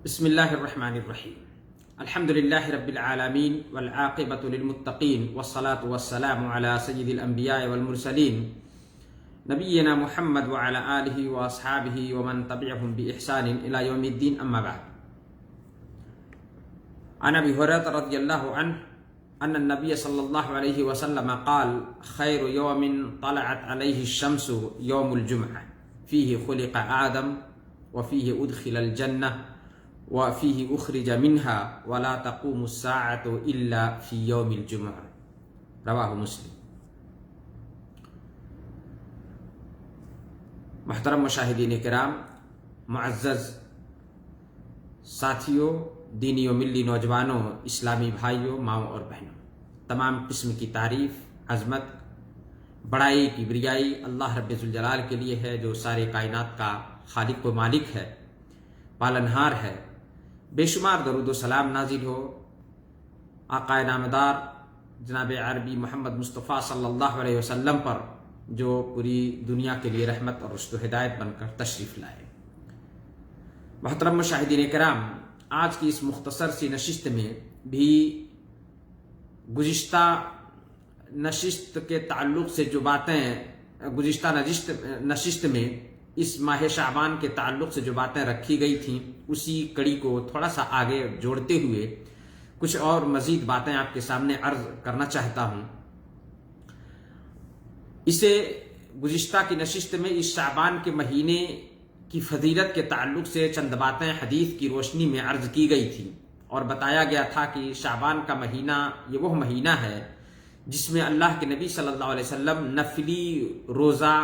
بسم اللہ الرحمن الرحیم الحمد للہ رب العالمین والعاقبۃ للمتقین والصلاة والسلام علی سید الانبیاء والمرسلین نبینا محمد وعلی آلہ واصحابہ ومن تبعہم بإحسان الی یوم الدین اما بعد. عن ابی ہریرہ رضی اللہ عنہ ان النبی صلی اللہ علیہ وسلم قال خیر یوم طلعت علیہ الشمس یوم الجمعہ فیہ خلق آدم وفیہ ادخل الجنہ وفیہ اخرج منہا ولا تقوم الساعة الا فی یوم الجمعہ. رواہ مسلم. محترم مشاہدین کرام، معزز ساتھیوں، دینی و ملی نوجوانوں، اسلامی بھائیوں، ماؤں اور بہنوں، تمام قسم کی تعریف، عظمت، بڑائی، کبریائی اللہ رب ذوالجلال کے لیے ہے، جو سارے کائنات کا خالق و مالک ہے، پالنہار ہے. بے شمار درود و سلام نازل ہو آقائے نامدار جناب عربی محمد مصطفیٰ صلی اللہ علیہ وسلم پر، جو پوری دنیا کے لیے رحمت اور رشد و ہدایت بن کر تشریف لائے. محترم مشاہدین کرام، آج کی اس مختصر سی نشست میں بھی گزشتہ نشست کے تعلق سے جو باتیں گزشتہ نشست میں اس ماہ شعبان کے تعلق سے جو باتیں رکھی گئی تھیں، اسی کڑی کو تھوڑا سا آگے جوڑتے ہوئے کچھ اور مزید باتیں آپ کے سامنے عرض کرنا چاہتا ہوں. اسے گزشتہ کی نشست میں اس شعبان کے مہینے کی فضیلت کے تعلق سے چند باتیں حدیث کی روشنی میں عرض کی گئی تھی، اور بتایا گیا تھا کہ شعبان کا مہینہ یہ وہ مہینہ ہے جس میں اللہ کے نبی صلی اللہ علیہ وسلم نفلی روزہ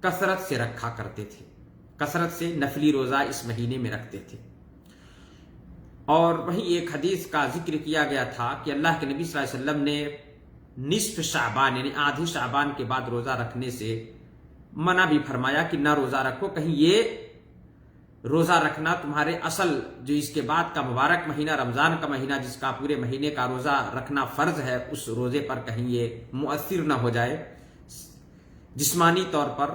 کثرت سے رکھا کرتے تھے، کثرت سے نفلی روزہ اس مہینے میں رکھتے تھے. اور وہیں ایک حدیث کا ذکر کیا گیا تھا کہ اللہ کے نبی صلی اللہ علیہ وسلم نے نصف شعبان یعنی آدھی شعبان کے بعد روزہ رکھنے سے منع بھی فرمایا کہ نہ روزہ رکھو، کہیں یہ روزہ رکھنا تمہارے اصل جو اس کے بعد کا مبارک مہینہ رمضان کا مہینہ جس کا پورے مہینے کا روزہ رکھنا فرض ہے، اس روزے پر کہیں یہ مؤثر نہ ہو جائے جسمانی طور پر.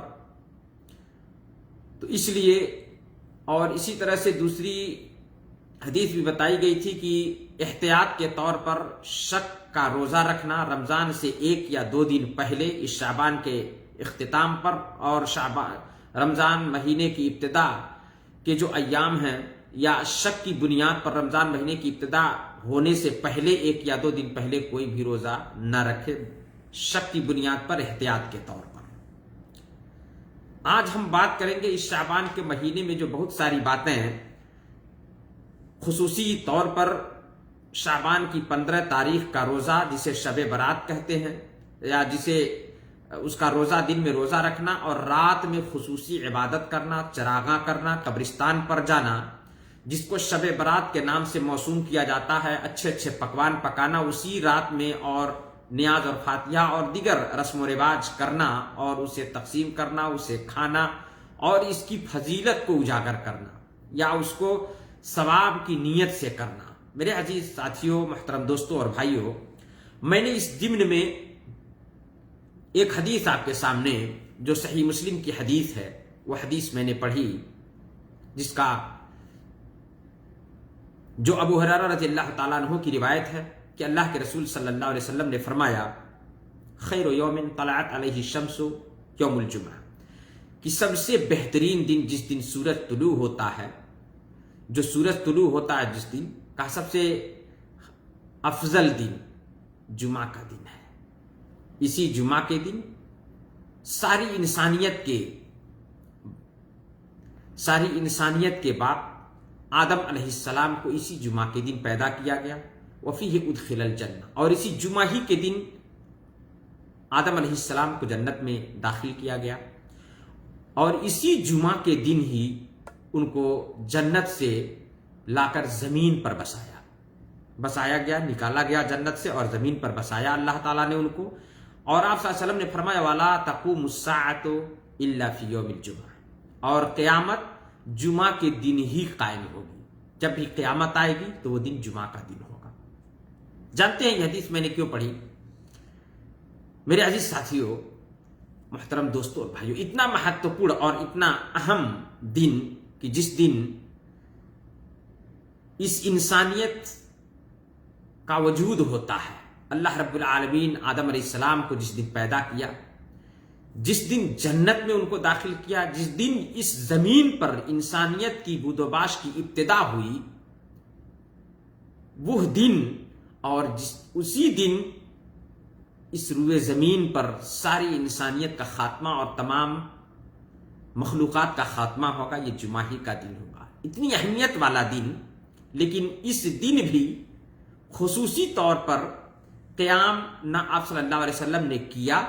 تو اس لیے، اور اسی طرح سے دوسری حدیث بھی بتائی گئی تھی کہ احتیاط کے طور پر شک کا روزہ رکھنا رمضان سے 1 یا 2 دن پہلے اس شعبان کے اختتام پر، اور رمضان مہینے کی ابتدا کے جو ایام ہیں یا شک کی بنیاد پر رمضان مہینے کی ابتدا ہونے سے پہلے 1 یا 2 دن پہلے کوئی بھی روزہ نہ رکھے، شک کی بنیاد پر، احتیاط کے طور پر. آج ہم بات کریں گے اس شعبان کے مہینے میں جو بہت ساری باتیں ہیں، خصوصی طور پر شعبان کی 15 تاریخ کا روزہ جسے شب برات کہتے ہیں، یا جسے اس کا روزہ دن میں روزہ رکھنا اور رات میں خصوصی عبادت کرنا، چراغاں کرنا، قبرستان پر جانا، جس کو شب برات کے نام سے موسوم کیا جاتا ہے، اچھے اچھے پکوان پکانا اسی رات میں، اور نیاز اور فاتحہ اور دیگر رسم و رواج کرنا، اور اسے تقسیم کرنا، اسے کھانا، اور اس کی فضیلت کو اجاگر کرنا یا اس کو ثواب کی نیت سے کرنا. میرے عزیز ساتھیوں، محترم دوستوں اور بھائیوں، میں نے اس ضمن میں ایک حدیث آپ کے سامنے جو صحیح مسلم کی حدیث ہے، وہ حدیث میں نے پڑھی، جس کا جو ابو ہریرہ رضی اللہ تعالیٰ عنہ کی روایت ہے کہ اللہ کے رسول صلی اللہ علیہ وسلم نے فرمایا خیر یوم طلعت علیہ الشمس یوم الجمعہ، کہ سب سے بہترین دن جس دن سورج طلوع ہوتا ہے، جو سورج طلوع ہوتا ہے جس دن کا سب سے افضل دن جمعہ کا دن ہے. اسی جمعہ کے دن ساری انسانیت کے باپ آدم علیہ السلام کو اسی جمعہ کے دن پیدا کیا گیا. وفیہ ادخل الجنہ، اور اسی جمعہ ہی کے دن آدم علیہ السلام کو جنت میں داخل کیا گیا، اور اسی جمعہ کے دن ہی ان کو جنت سے لا کر زمین پر بسایا گیا، نکالا گیا جنت سے اور زمین پر بسایا اللہ تعالیٰ نے ان کو. اور آپ صلی اللہ علیہ وسلم نے فرمایا وَلَا تَقُومُ السَّاعَةُ إِلَّا فِي يَوْمِ الْجُمْعَةِ، اور قیامت جمعہ کے دن ہی قائم ہوگی. جب بھی قیامت آئے گی تو وہ دن جمعہ کا دن ہوگا. جانتے ہیں یہ حدیث میں نے کیوں پڑھی؟ میرے عزیز ساتھیوں، محترم دوستوں اور بھائیوں، اتنا مہتوپورن اور اتنا اہم دن کہ جس دن اس انسانیت کا وجود ہوتا ہے۔ اللہ رب العالمین آدم علیہ السلام کو جس دن پیدا کیا، جس دن جنت میں ان کو داخل کیا، جس دن اس زمین پر انسانیت کی بود و باش کی ابتدا ہوئی، وہ دن اور اسی دن اس روئے زمین پر ساری انسانیت کا خاتمہ اور تمام مخلوقات کا خاتمہ ہوگا، یہ جمعہ ہی کا دن ہوگا۔ اتنی اہمیت والا دن، لیکن اس دن بھی خصوصی طور پر قیام نہ آپ صلی اللہ علیہ وسلم نے کیا،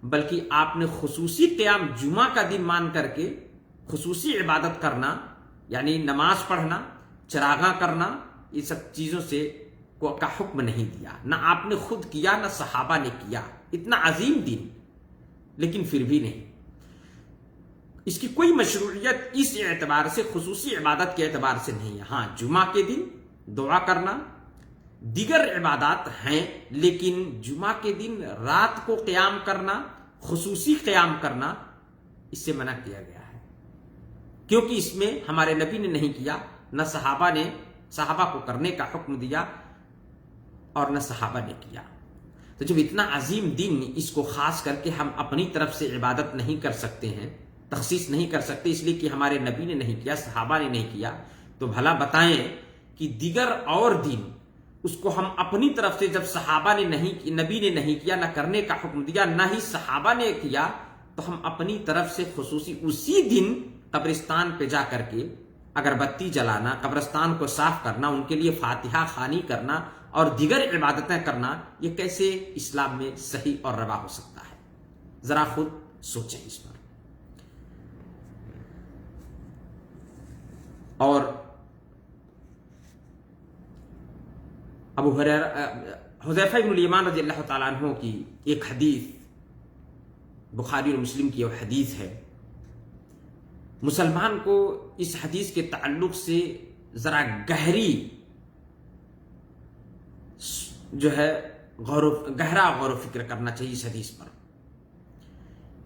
بلکہ آپ نے خصوصی قیام جمعہ کا دن مان کر کے خصوصی عبادت کرنا، یعنی نماز پڑھنا، چراغاں کرنا، یہ سب چیزوں سے کا حکم نہیں دیا۔ نہ آپ نے خود کیا، نہ صحابہ نے کیا۔ اتنا عظیم دن، لیکن پھر بھی نہیں، اس کی کوئی مشروعیت اس اعتبار سے، خصوصی عبادت کے اعتبار سے نہیں ہے۔ ہاں، جمعہ کے دن دعا کرنا، دیگر عبادات ہیں، لیکن جمعہ کے دن رات کو قیام کرنا، خصوصی قیام کرنا، اس سے منع کیا گیا ہے، کیونکہ اس میں ہمارے نبی نے نہیں کیا، نہ صحابہ کو کرنے کا حکم دیا، اور نہ صحابہ نے کیا۔ تو جب اتنا عظیم دن، اس کو خاص کر کے ہم اپنی طرف سے عبادت نہیں کر سکتے ہیں، تخصیص نہیں کر سکتے، اس لیے کہ ہمارے نبی نے نہیں کیا، صحابہ نے نہیں کیا، تو بھلا بتائیں کہ دیگر اور دن اس کو ہم اپنی طرف سے، جب صحابہ نے نہیں، نبی نے نہیں کیا، نہ کرنے کا حکم دیا، نہ ہی صحابہ نے کیا، تو ہم اپنی طرف سے خصوصی اسی دن قبرستان پہ جا کر کے اگربتی جلانا، قبرستان کو صاف کرنا، ان کے لیے فاتحہ خوانی کرنا اور دیگر عبادتیں کرنا، یہ کیسے اسلام میں صحیح اور روا ہو سکتا ہے؟ ذرا خود سوچیں اس پر۔ اور ابو حذیفہ بن الیمان رضی اللہ تعالیٰ عنہ کی ایک حدیث، بخاری اور مسلم کی ایک حدیث ہے، مسلمان کو اس حدیث کے تعلق سے ذرا گہری گہرا غور و فکر کرنا چاہیے اس حدیث پر،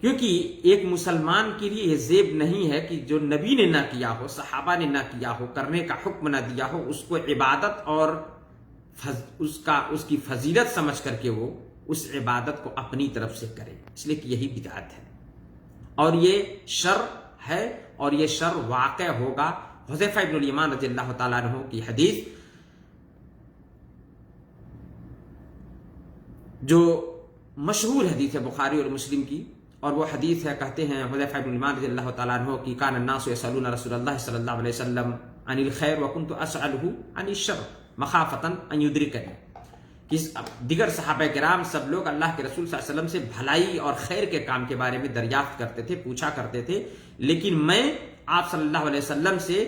کیونکہ ایک مسلمان کے لیے یہ زیب نہیں ہے کہ جو نبی نے نہ کیا ہو، صحابہ نے نہ کیا ہو، کرنے کا حکم نہ دیا ہو، اس کو عبادت اور اس کی فضیلت سمجھ کر کے وہ اس عبادت کو اپنی طرف سے کرے، اس لیے کہ یہی بدعت ہے اور یہ شر ہے، اور یہ شر واقع ہوگا۔ حذیفہ بن الیمان رضی اللہ تعالیٰ عنہ کی حدیث جو مشہور حدیث ہے بخاری اور مسلم کی، اور وہ حدیث ہے، کہتے ہیں حذیفہ بن الیمان رضی اللہ تعالیٰ عنہ کی، کان الناس یسألون رسول اللہ صلی اللہ علیہ وسلم عن الخیر وکنت اسألہ عن الشر مخافتا ان یدرکنی، کہ دیگر صحابہ کرام سب لوگ اللہ کے رسول صلی اللہ علیہ وسلم سے بھلائی اور خیر کے کام کے بارے میں دریافت کرتے تھے، پوچھا کرتے تھے، لیکن میں آپ صلی اللہ علیہ وسلم سے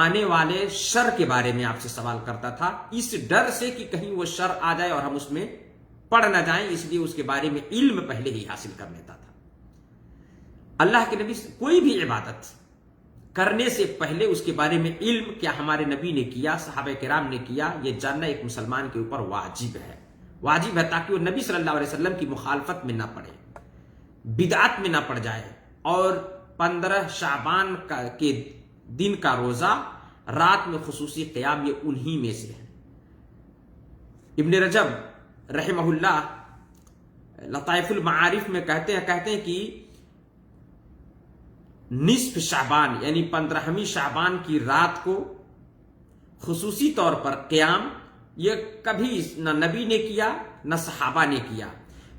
آنے والے شر کے بارے میں آپ سے سوال کرتا تھا، اس ڈر سے کہ کہیں وہ شر آ جائے اور ہم اس میں پڑ نہ جائیں، اس لیے اس کے بارے میں علم پہلے ہی حاصل کر لیتا تھا۔ اللہ کے نبی کوئی بھی عبادت کرنے سے پہلے اس کے بارے میں علم، کیا ہمارے نبی نے کیا، صحابہ کرام نے کیا، یہ جاننا ایک مسلمان کے اوپر واجب ہے، تاکہ وہ نبی صلی اللہ علیہ وسلم کی مخالفت میں نہ پڑے، بدعت میں نہ پڑ جائے۔ اور 15 شعبان کے دن کا روزہ، رات میں خصوصی قیام، یہ انہی میں سے ہے۔ ابن رجب رحمہ اللہ لطائف المعارف میں کہتے ہیں کہ نصف شعبان یعنی 15ویں شعبان کی رات کو خصوصی طور پر قیام، یہ کبھی نہ نبی نے کیا نہ صحابہ نے کیا،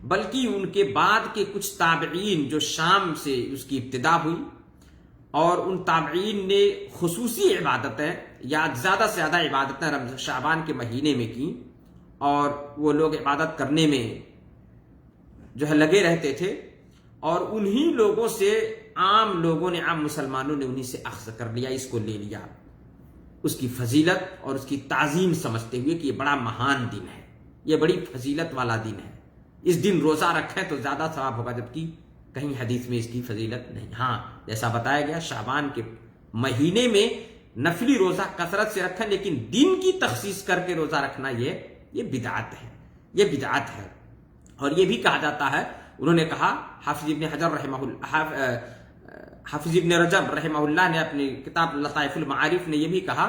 بلکہ ان کے بعد کے کچھ تابعین جو شام سے اس کی ابتدا ہوئی، اور ان تابعین نے خصوصی عبادتیں یا زیادہ سے زیادہ عبادتیں شعبان کے مہینے میں کی، اور وہ لوگ عبادت کرنے میں لگے رہتے تھے، اور انہی لوگوں سے عام لوگوں نے، عام مسلمانوں نے انہی سے اخذ کر لیا، اس کو لے لیا، اس کی فضیلت اور اس کی تعظیم سمجھتے ہوئے کہ یہ بڑا مہان دن ہے، یہ بڑی فضیلت والا دن ہے، اس دن روزہ رکھیں تو زیادہ ثواب ہوگا، جبکہ کہیں حدیث میں اس کی فضیلت نہیں۔ ہاں، جیسا بتایا گیا شعبان کے مہینے میں نفلی روزہ کثرت سے رکھیں، لیکن دن کی تخصیص کر کے روزہ رکھنا یہ بدعت ہے، یہ بدعت ہے۔ اور یہ بھی کہا جاتا ہے، انہوں نے کہا، حافظ ابن رجب رحمہ اللہ نے اپنی کتاب لطائف المعارف نے یہ بھی کہا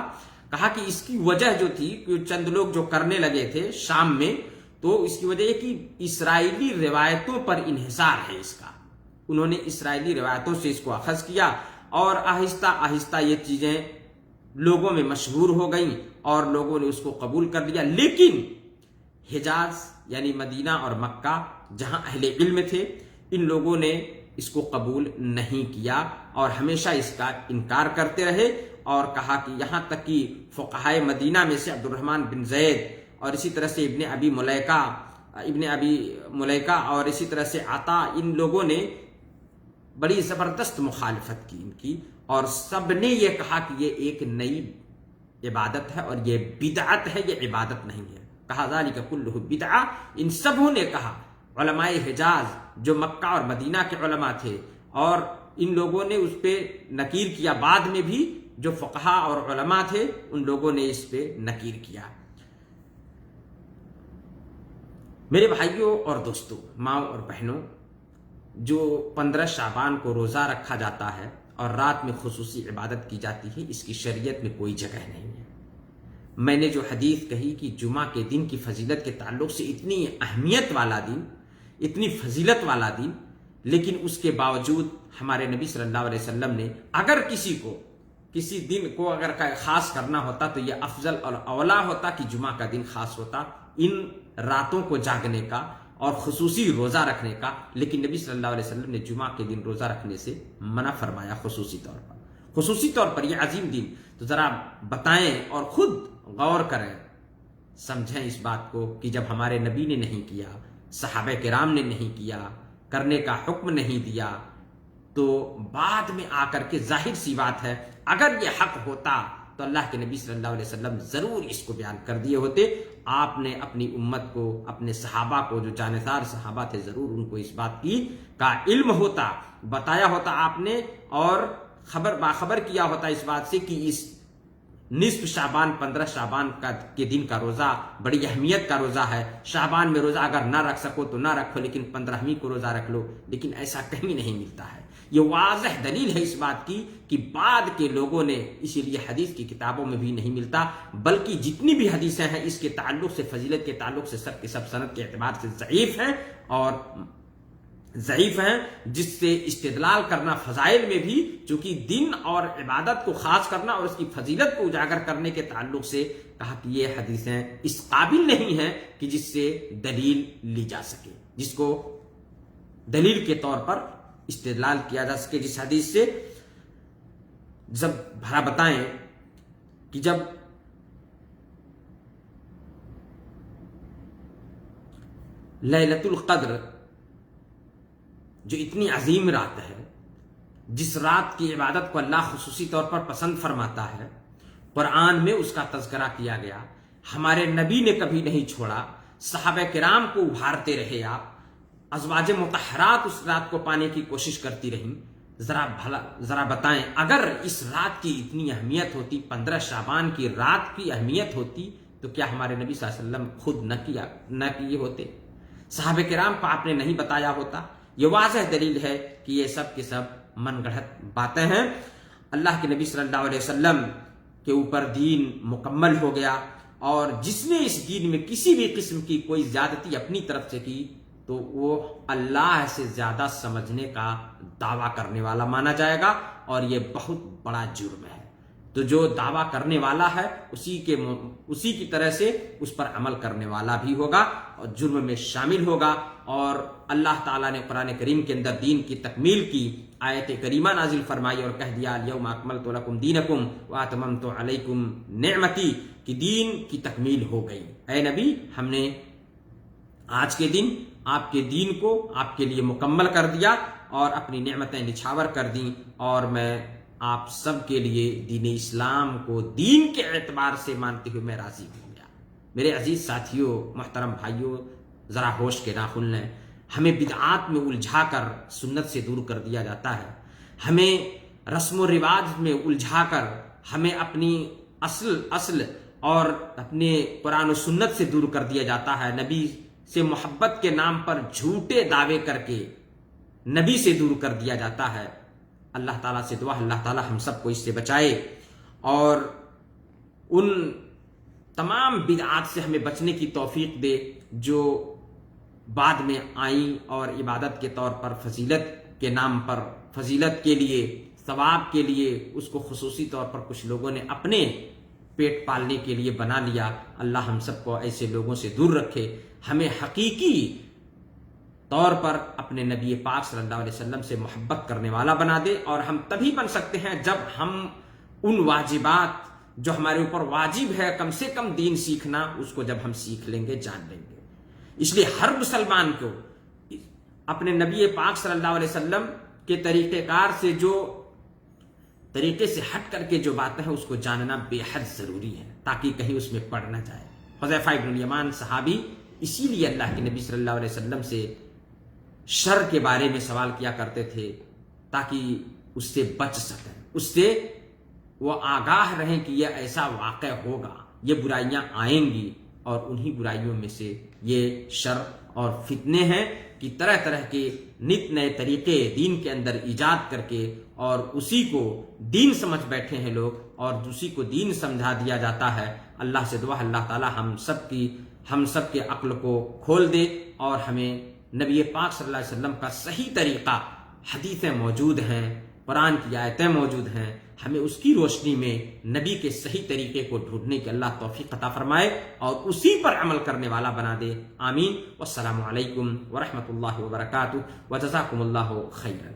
کہا کہ اس کی وجہ جو تھی کہ چند لوگ جو کرنے لگے تھے شام میں، تو اس کی وجہ یہ کہ اسرائیلی روایتوں پر انحصار ہے اس کا، انہوں نے اسرائیلی روایتوں سے اس کو اخذ کیا اور آہستہ آہستہ یہ چیزیں لوگوں میں مشہور ہو گئیں اور لوگوں نے اس کو قبول کر لیا۔ لیکن حجاز یعنی مدینہ اور مکہ جہاں اہل علم تھے، ان لوگوں نے اس کو قبول نہیں کیا اور ہمیشہ اس کا انکار کرتے رہے، اور کہا کہ یہاں تک کہ فقہائے مدینہ میں سے عبد الرحمن بن زید اور اسی طرح سے ابن ابی ملیکہ اور اسی طرح سے عطا، ان لوگوں نے بڑی زبردست مخالفت کی ان کی، اور سب نے یہ کہا کہ یہ ایک نئی عبادت ہے اور یہ بدعت ہے، یہ عبادت نہیں ہے۔ کہا ذالک کلہ بدعہ، ان سبوں نے کہا، علماء حجاز جو مکہ اور مدینہ کے علماء تھے، اور ان لوگوں نے اس پہ نکیر کیا، بعد میں بھی جو فقہا اور علماء تھے ان لوگوں نے اس پہ نکیر کیا۔ میرے بھائیوں اور دوستوں، ماں اور بہنوں، جو 15 شعبان کو روزہ رکھا جاتا ہے اور رات میں خصوصی عبادت کی جاتی ہے، اس کی شریعت میں کوئی جگہ نہیں ہے۔ میں نے جو حدیث کہی کہ جمعہ کے دن کی فضیلت کے تعلق سے اتنی اہمیت والا دن، اتنی فضیلت والا دن، لیکن اس کے باوجود ہمارے نبی صلی اللہ علیہ وسلم نے اگر کسی دن کو اگر خاص کرنا ہوتا تو یہ افضل اور اولا ہوتا کہ جمعہ کا دن خاص ہوتا ان راتوں کو جاگنے کا اور خصوصی روزہ رکھنے کا، لیکن نبی صلی اللہ علیہ وسلم نے جمعہ کے دن روزہ رکھنے سے منع فرمایا خصوصی طور پر یہ عظیم دن۔ تو ذرا بتائیں اور خود غور کریں، سمجھیں اس بات کو کہ جب ہمارے نبی نے نہیں کیا، صحابہ کرام نے نہیں کیا، کرنے کا حکم نہیں دیا، تو بعد میں آ کر کے ظاہر سی بات ہے اگر یہ حق ہوتا تو اللہ کے نبی صلی اللہ علیہ وسلم ضرور اس کو بیان کر دیے ہوتے۔ آپ نے اپنی امت کو، اپنے صحابہ کو، جو جانثار صحابہ تھے، ضرور ان کو اس بات کی کا علم ہوتا، بتایا ہوتا آپ نے، اور باخبر کیا ہوتا اس بات سے کہ اس نصف شعبان 15 شعبان کے دن کا روزہ بڑی اہمیت کا روزہ ہے، شعبان میں روزہ اگر نہ رکھ سکو تو نہ رکھو، لیکن 15ویں کو روزہ رکھ لو۔ لیکن ایسا کہیں نہیں ملتا ہے۔ یہ واضح دلیل ہے اس بات کی کہ بعد کے لوگوں نے، اسی لیے حدیث کی کتابوں میں بھی نہیں ملتا، بلکہ جتنی بھی حدیثیں ہیں اس کے تعلق سے، فضیلت کے تعلق سے، سب کے سب سند کے اعتبار سے ضعیف ہیں، جس سے استدلال کرنا فضائل میں بھی، چونکہ دن اور عبادت کو خاص کرنا اور اس کی فضیلت کو اجاگر کرنے کے تعلق سے کہا کہ یہ حدیثیں اس قابل نہیں ہیں کہ جس سے دلیل لی جا سکے، جس کو دلیل کے طور پر استدلال کیا جا سکے۔ جس حدیث سے جب بھلا بتائیں کہ جب لیلۃ القدر جو اتنی عظیم رات ہے، جس رات کی عبادت کو اللہ خصوصی طور پر پسند فرماتا ہے، قرآن میں اس کا تذکرہ کیا گیا، ہمارے نبی نے کبھی نہیں چھوڑا، صحابہ کرام کو ابھارتے رہے، آپ ازواج مطہرات اس رات کو پانے کی کوشش کرتی رہیں۔ ذرا بتائیں اگر اس رات کی اتنی اہمیت ہوتی، 15 شعبان کی رات کی اہمیت ہوتی، تو کیا ہمارے نبی صلی اللہ علیہ وسلم خود نہ کیے ہوتے؟ صحابہ کرام کو آپ نے نہیں بتایا ہوتا؟ یہ واضح دلیل ہے کہ یہ سب کے سب من گڑھت باتیں ہیں۔ اللہ کے نبی صلی اللہ علیہ وسلم کے اوپر دین مکمل ہو گیا، اور جس نے اس دین میں کسی بھی قسم کی کوئی زیادتی اپنی طرف سے کی تو وہ اللہ سے زیادہ سمجھنے کا دعویٰ کرنے والا مانا جائے گا، اور یہ بہت بڑا جرم ہے۔ تو جو دعویٰ کرنے والا ہے اسی کی طرح سے اس پر عمل کرنے والا بھی ہوگا اور جرم میں شامل ہوگا۔ اور اللہ تعالیٰ نے قرآن کریم کے اندر دین کی تکمیل کی آیت کریمہ نازل فرمائی اور کہہ دیا الیوم اکملت لکم دینکم واتممت علیکم نعمتی، کہ دین کی تکمیل ہو گئی۔ اے نبی، ہم نے آج کے دن آپ کے دین کو آپ کے لیے مکمل کر دیا اور اپنی نعمتیں نچھاور کر دیں، اور میں آپ سب کے لیے دین اسلام کو دین کے اعتبار سے مانتے ہوئے میں راضی ہو گیا۔ میرے عزیز ساتھیوں، محترم بھائیوں، ذرا ہوش کے ناخن لیں۔ ہمیں بدعات میں الجھا کر سنت سے دور کر دیا جاتا ہے، ہمیں رسم و رواج میں الجھا کر ہمیں اپنی اصل اور اپنے قرآن و سنت سے دور کر دیا جاتا ہے۔ نبی سے محبت کے نام پر جھوٹے دعوے کر کے نبی سے دور کر دیا جاتا ہے۔ اللہ تعالیٰ سے دعا، اللہ تعالیٰ ہم سب کو اس سے بچائے، اور ان تمام بدعات سے ہمیں بچنے کی توفیق دے جو بعد میں آئیں اور عبادت کے طور پر فضیلت کے نام پر، فضیلت کے لیے، ثواب کے لیے اس کو خصوصی طور پر کچھ لوگوں نے اپنے پیٹ پالنے کے لیے بنا لیا۔ اللہ ہم سب کو ایسے لوگوں سے دور رکھے، ہمیں حقیقی طور پر اپنے نبی پاک صلی اللہ علیہ وسلم سے محبت کرنے والا بنا دے، اور ہم تبھی بن سکتے ہیں جب ہم ان واجبات جو ہمارے اوپر واجب ہے کم سے کم دین سیکھنا، اس کو جب ہم سیکھ لیں گے، جان لیں گے۔ اس لیے ہر مسلمان کو اپنے نبی پاک صلی اللہ علیہ وسلم کے طریقہ کار سے، جو طریقے سے ہٹ کر کے جو باتیں ہیں، اس کو جاننا بے حد ضروری ہے تاکہ کہیں اس میں پڑ نہ جائے۔ حذیفہ بن الیمان صحابی اسی لیے اللہ کے نبی صلی اللہ علیہ وسلم سے شر کے بارے میں سوال کیا کرتے تھے تاکہ اس سے بچ سکیں، اس سے وہ آگاہ رہیں کہ یہ ایسا واقع ہوگا، یہ برائیاں آئیں گی، اور انہی برائیوں میں سے یہ شر اور فتنے ہیں کہ طرح طرح کے نت نئے طریقے دین کے اندر ایجاد کر کے، اور اسی کو دین سمجھ بیٹھے ہیں لوگ، اور دوسری کو دین سمجھا دیا جاتا ہے۔ اللہ سے دعا اللہ تعالی ہم سب کے عقل کو کھول دے، اور ہمیں نبی پاک صلی اللہ علیہ وسلم کا صحیح طریقہ، حدیثیں موجود ہیں، قرآن کی آیتیں موجود ہیں، ہمیں اس کی روشنی میں نبی کے صحیح طریقے کو ڈھونڈنے کی اللہ توفیق عطا فرمائے اور اسی پر عمل کرنے والا بنا دے۔ آمین۔ والسلام علیکم ورحمۃ اللہ وبرکاتہ، وجزاکم اللہ خیرا۔